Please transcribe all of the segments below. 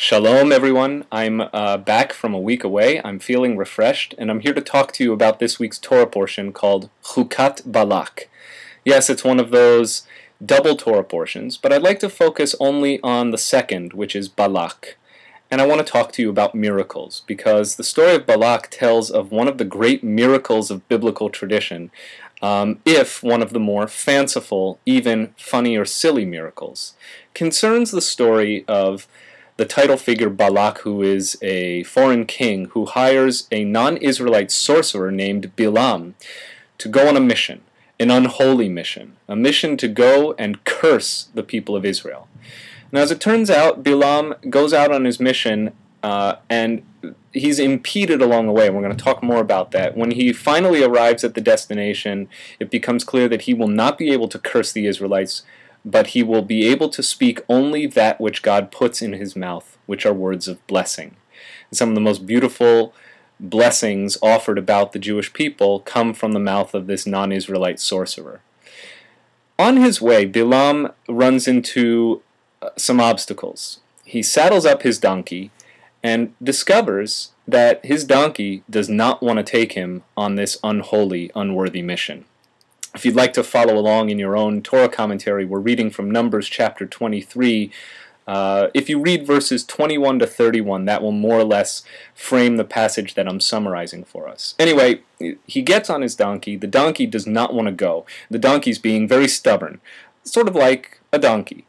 Shalom, everyone. I'm back from a week away. I'm feeling refreshed, and I'm here to talk to you about this week's Torah portion called Chukat-Balak. Yes, it's one of those double Torah portions, but I'd like to focus only on the second, which is Balak. And I want to talk to you about miracles, because the story of Balak tells of one of the great miracles of biblical tradition, if one of the more fanciful, even funny or silly miracles. Concerns the story of the title figure Balak, who is a foreign king who hires a non-Israelite sorcerer named Bilam to go on a mission, an unholy mission, a mission to go and curse the people of Israel. Now, as it turns out, Bilam goes out on his mission and he's impeded along the way. We're going to talk more about that. When he finally arrives at the destination, it becomes clear that he will not be able to curse the Israelites, but he will be able to speak only that which God puts in his mouth, which are words of blessing. And some of the most beautiful blessings offered about the Jewish people come from the mouth of this non-Israelite sorcerer. On his way, Bilam runs into some obstacles. He saddles up his donkey and discovers that his donkey does not want to take him on this unholy, unworthy mission. If you'd like to follow along in your own Torah commentary, we're reading from Numbers chapter 23. If you read verses 21 to 31, that will more or less frame the passage that I'm summarizing for us. Anyway, he gets on his donkey. The donkey does not want to go. The donkey's being very stubborn, sort of like a donkey.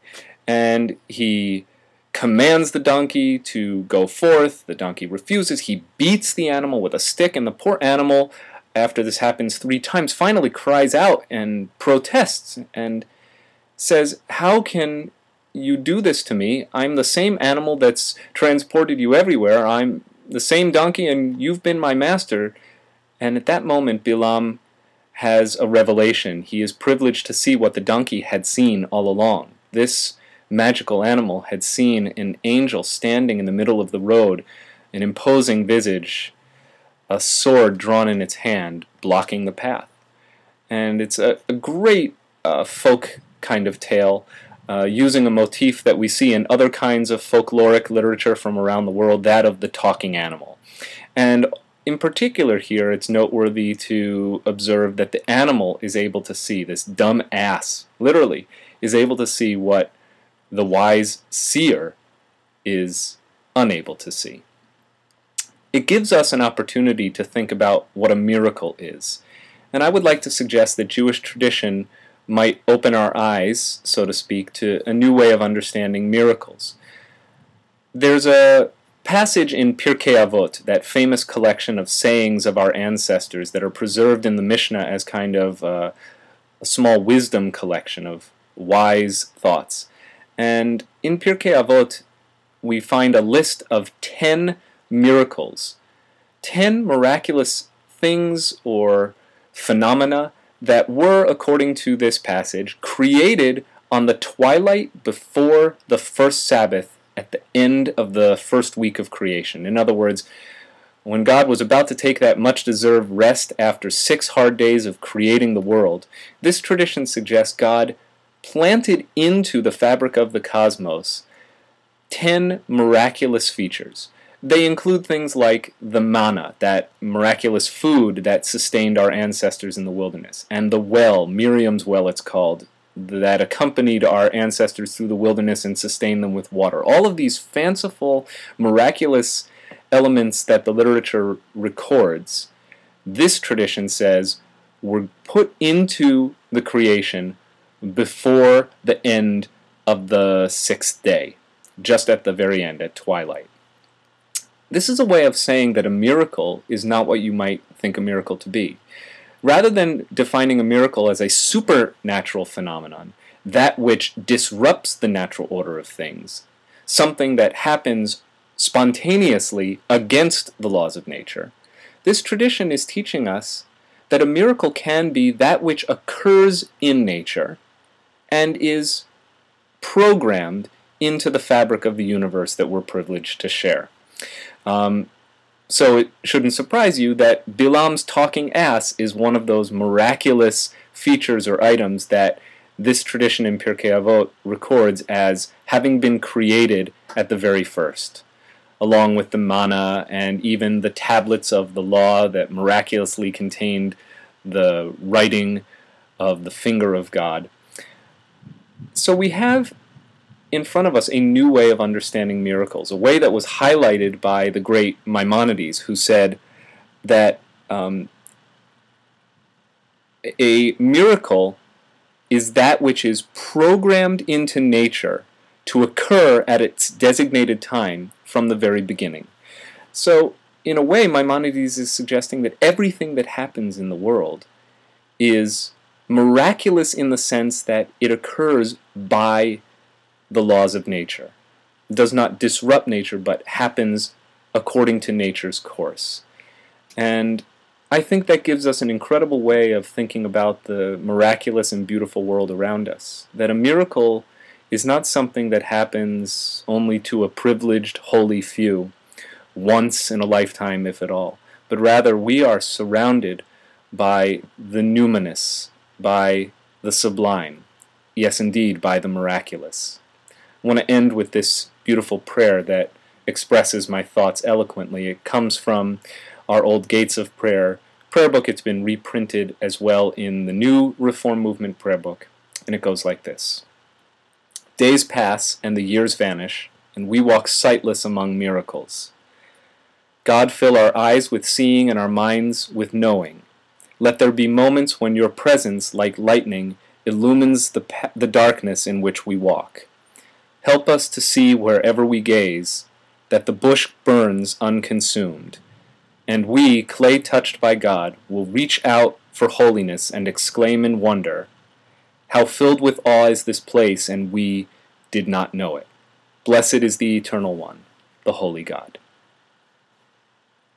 And he commands the donkey to go forth. The donkey refuses. He beats the animal with a stick, and the poor animal, after this happens 3 times, finally cries out and protests and says, "How can you do this to me? I'm the same animal that's transported you everywhere. I'm the same donkey, and you've been my master." And at that moment, Bilam has a revelation. He is privileged to see what the donkey had seen all along. This magical animal had seen an angel standing in the middle of the road, an imposing visage, a sword drawn in its hand, blocking the path. And it's a great folk kind of tale, using a motif that we see in other kinds of folkloric literature from around the world, that of the talking animal. And in particular here, it's noteworthy to observe that the animal is able to see, this dumb ass, literally, is able to see what the wise seer is unable to see. It gives us an opportunity to think about what a miracle is. And I would like to suggest that Jewish tradition might open our eyes, so to speak, to a new way of understanding miracles. There's a passage in Pirkei Avot, that famous collection of sayings of our ancestors that are preserved in the Mishnah as kind of a small wisdom collection of wise thoughts. And in Pirkei Avot, we find a list of 10 miracles, 10 miraculous things or phenomena that were, according to this passage, created on the twilight before the first Sabbath at the end of the first week of creation. In other words, when God was about to take that much-deserved rest after 6 hard days of creating the world, this tradition suggests God planted into the fabric of the cosmos 10 miraculous features. They include things like the manna, that miraculous food that sustained our ancestors in the wilderness, and the well, Miriam's well it's called, that accompanied our ancestors through the wilderness and sustained them with water. All of these fanciful, miraculous elements that the literature records, this tradition says, were put into the creation before the end of the 6th day, just at the very end, at twilight. This is a way of saying that a miracle is not what you might think a miracle to be. Rather than defining a miracle as a supernatural phenomenon, that which disrupts the natural order of things, something that happens spontaneously against the laws of nature, this tradition is teaching us that a miracle can be that which occurs in nature and is programmed into the fabric of the universe that we're privileged to share. So it shouldn't surprise you that Bilam's talking ass is one of those miraculous features or items that this tradition in Pirkei Avot records as having been created at the very first, along with the manna and even the tablets of the law that miraculously contained the writing of the finger of God. So we have in front of us a new way of understanding miracles, a way that was highlighted by the great Maimonides, who said that a miracle is that which is programmed into nature to occur at its designated time from the very beginning. So, in a way, Maimonides is suggesting that everything that happens in the world is miraculous in the sense that it occurs by the laws of nature. It does not disrupt nature, but happens according to nature's course. And I think that gives us an incredible way of thinking about the miraculous and beautiful world around us. That a miracle is not something that happens only to a privileged, holy few, once in a lifetime, if at all. But rather, we are surrounded by the numinous, by the sublime, yes, indeed, by the miraculous. I want to end with this beautiful prayer that expresses my thoughts eloquently. It comes from our old Gates of Prayer book. It's been reprinted as well in the new Reform Movement prayer book, and it goes like this. Days pass and the years vanish, and we walk sightless among miracles. God, fill our eyes with seeing and our minds with knowing. Let there be moments when your presence, like lightning, illumines the darkness in which we walk. Help us to see wherever we gaze that the bush burns unconsumed, and we, clay touched by God, will reach out for holiness and exclaim in wonder, how filled with awe is this place, and we did not know it. Blessed is the Eternal One, the Holy God.